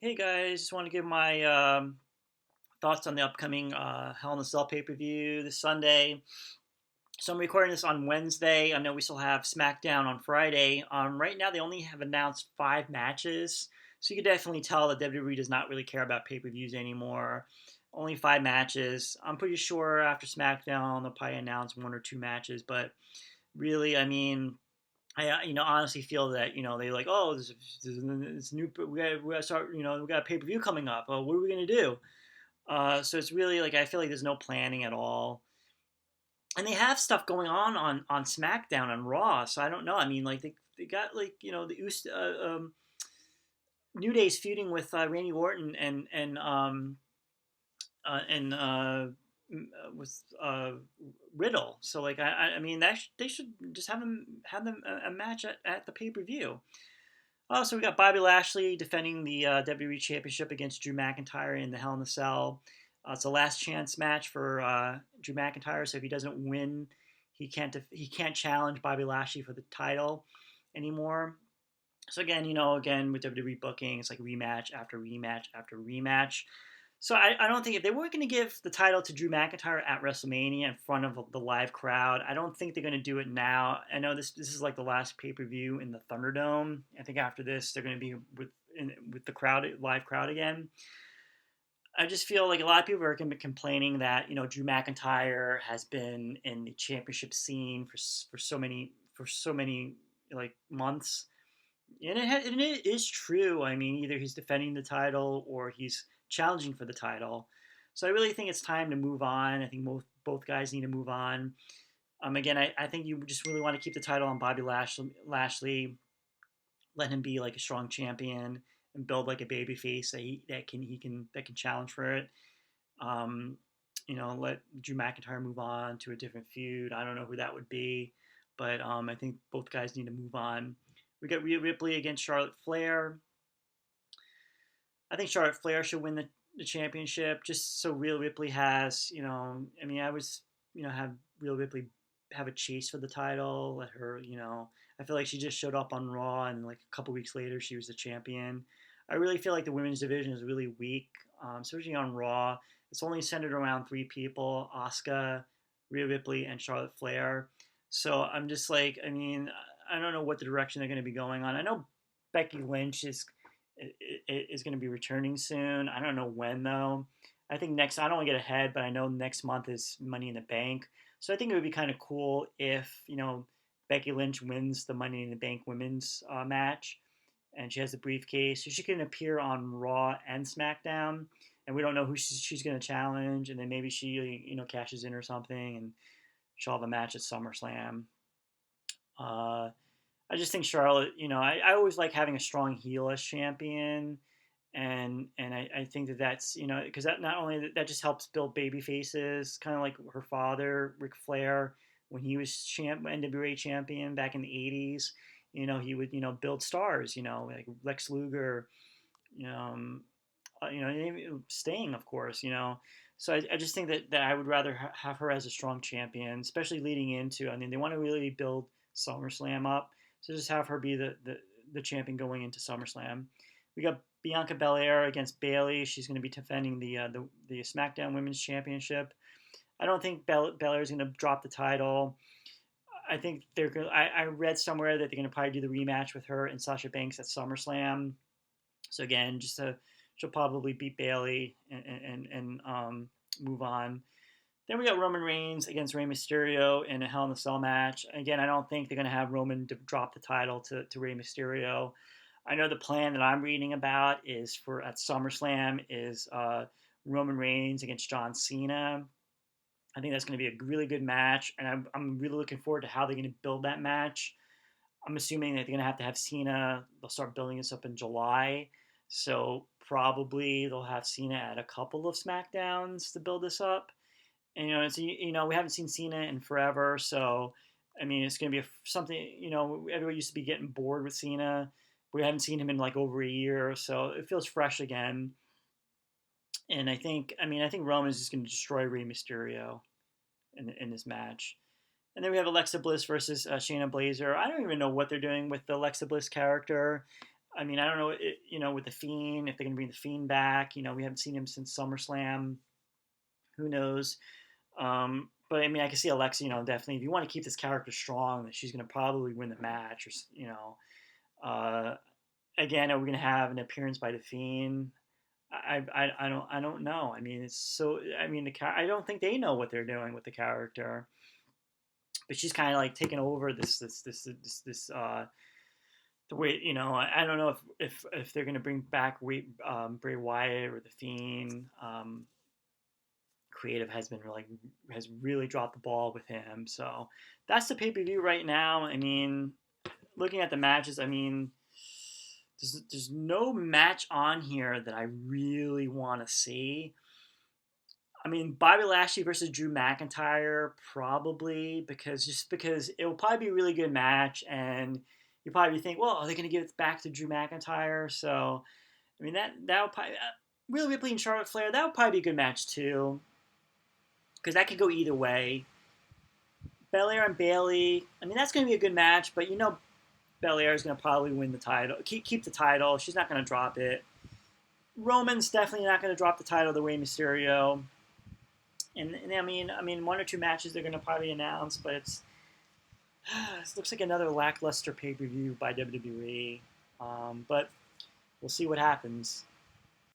Hey guys, just want to give my thoughts on the upcoming Hell in a Cell pay per view this Sunday. So I'm recording this on Wednesday. I know we still have SmackDown on Friday. Right now they only have announced 5 matches, so you can definitely tell that WWE does not really care about pay per views anymore. Only 5 matches. I'm pretty sure after SmackDown they'll probably announce 1 or 2 matches, but really, I mean, I honestly feel that they like, oh, this new we got to start, we got a pay per view coming up. Oh, what are we gonna do? So it's really like I feel like there's no planning at all, and they have stuff going on SmackDown and Raw. So I don't know. I mean, like they got like New Day's feuding with Randy Orton and with Riddle. So like I mean they should just have them a match at the pay per view. So we got Bobby Lashley defending the WWE Championship against Drew McIntyre in the Hell in a Cell. It's a last chance match for Drew McIntyre. So if he doesn't win, he can't challenge Bobby Lashley for the title anymore. So again with WWE booking, it's like rematch after rematch after rematch. So I don't think if they weren't going to give the title to Drew McIntyre at WrestleMania in front of the live crowd, I don't think they're going to do it now. I know this is like the last pay per view in the Thunderdome. I think after this they're going to be with the crowd, live crowd again. I just feel like a lot of people are going to be complaining that Drew McIntyre has been in the championship scene for so many like months, and it is true. I mean, either he's defending the title or he's challenging for the title. So I really think it's time to move on. I think both guys need to move on. Again, I think you just really want to keep the title on Bobby Lashley, let him be like a strong champion and build like a baby face that can challenge for it. Um, let Drew McIntyre move on to a different feud. I don't know who that would be, but I think both guys need to move on. We got Rhea Ripley against Charlotte Flair. I think Charlotte Flair should win the championship just so Rhea Ripley has, I mean, I was, have Rhea Ripley have a chase for the title. Let her, I feel like she just showed up on Raw and like a couple weeks later she was the champion. I really feel like the women's division is really weak, especially on Raw. It's only centered around 3 people: Asuka, Rhea Ripley, and Charlotte Flair. So I'm just like, I mean, I don't know what the direction they're going to be going on. I know Becky Lynch is going to be returning soon. I don't know when though. I think next. I don't want to get ahead, but I know next month is Money in the Bank. So I think it would be kind of cool if Becky Lynch wins the Money in the Bank women's match, and she has the briefcase, so she can appear on Raw and SmackDown. And we don't know who she's going to challenge, and then maybe she cashes in or something, and she'll have a match at SummerSlam. Uh, I just think Charlotte, I always like having a strong heel as champion, and I think that's because that not only that just helps build baby faces, kind of like her father Ric Flair when he was NWA champion back in the '80s. He would build stars, like Lex Luger, um, Sting, of course. So I just think that I would rather have her as a strong champion, especially leading into. I mean, they want to really build SummerSlam up, so just have her be the champion going into SummerSlam. We got Bianca Belair against Bayley. She's going to be defending the SmackDown Women's Championship. I don't think Belair is going to drop the title. I think they're going. I read somewhere that they're going to probably do the rematch with her and Sasha Banks at SummerSlam. So again, she'll probably beat Bayley and move on. Then we got Roman Reigns against Rey Mysterio in a Hell in a Cell match. Again, I don't think they're going to have Roman drop the title to Rey Mysterio. I know the plan that I'm reading about is for at SummerSlam is Roman Reigns against John Cena. I think that's going to be a really good match, and I'm really looking forward to how they're going to build that match. I'm assuming that they're going to have Cena. They'll start building this up in July, so probably they'll have Cena at a couple of SmackDowns to build this up. And we haven't seen Cena in forever, so I mean it's going to be something. Everybody used to be getting bored with Cena. We haven't seen him in like over a year, so it feels fresh again. And I think Roman is just going to destroy Rey Mysterio in this match. And then we have Alexa Bliss versus Shayna Baszler. I don't even know what they're doing with the Alexa Bliss character. I mean, I don't know, with the Fiend, if they're going to bring the Fiend back. We haven't seen him since SummerSlam. Who knows? But I mean, I can see Alexa, definitely. If you want to keep this character strong, that she's going to probably win the match, or uh, again, are we going to have an appearance by the Fiend? I don't know. I mean, it's so. I mean, I don't think they know what they're doing with the character, but she's kind of like taking over this the way. I don't know if they're gonna bring back Bray Wyatt or the Fiend. Creative has really dropped the ball with him. So that's the pay per view right now. I mean, looking at the matches, I mean, there's no match on here that I really want to see. I mean, Bobby Lashley versus Drew McIntyre, probably, because it will probably be a really good match, and you probably think, well, are they going to give it back to Drew McIntyre? So, I mean, that would probably, Rhea Ripley and Charlotte Flair, that would probably be a good match too, because that could go either way. Belair and Bayley, I mean, that's going to be a good match, but Belair is going to probably win the title, keep the title. She's not going to drop it. Roman's definitely not going to drop the title the way Mysterio. And I mean, one or two matches they're going to probably announce, but it looks like another lackluster pay per view by WWE. But we'll see what happens.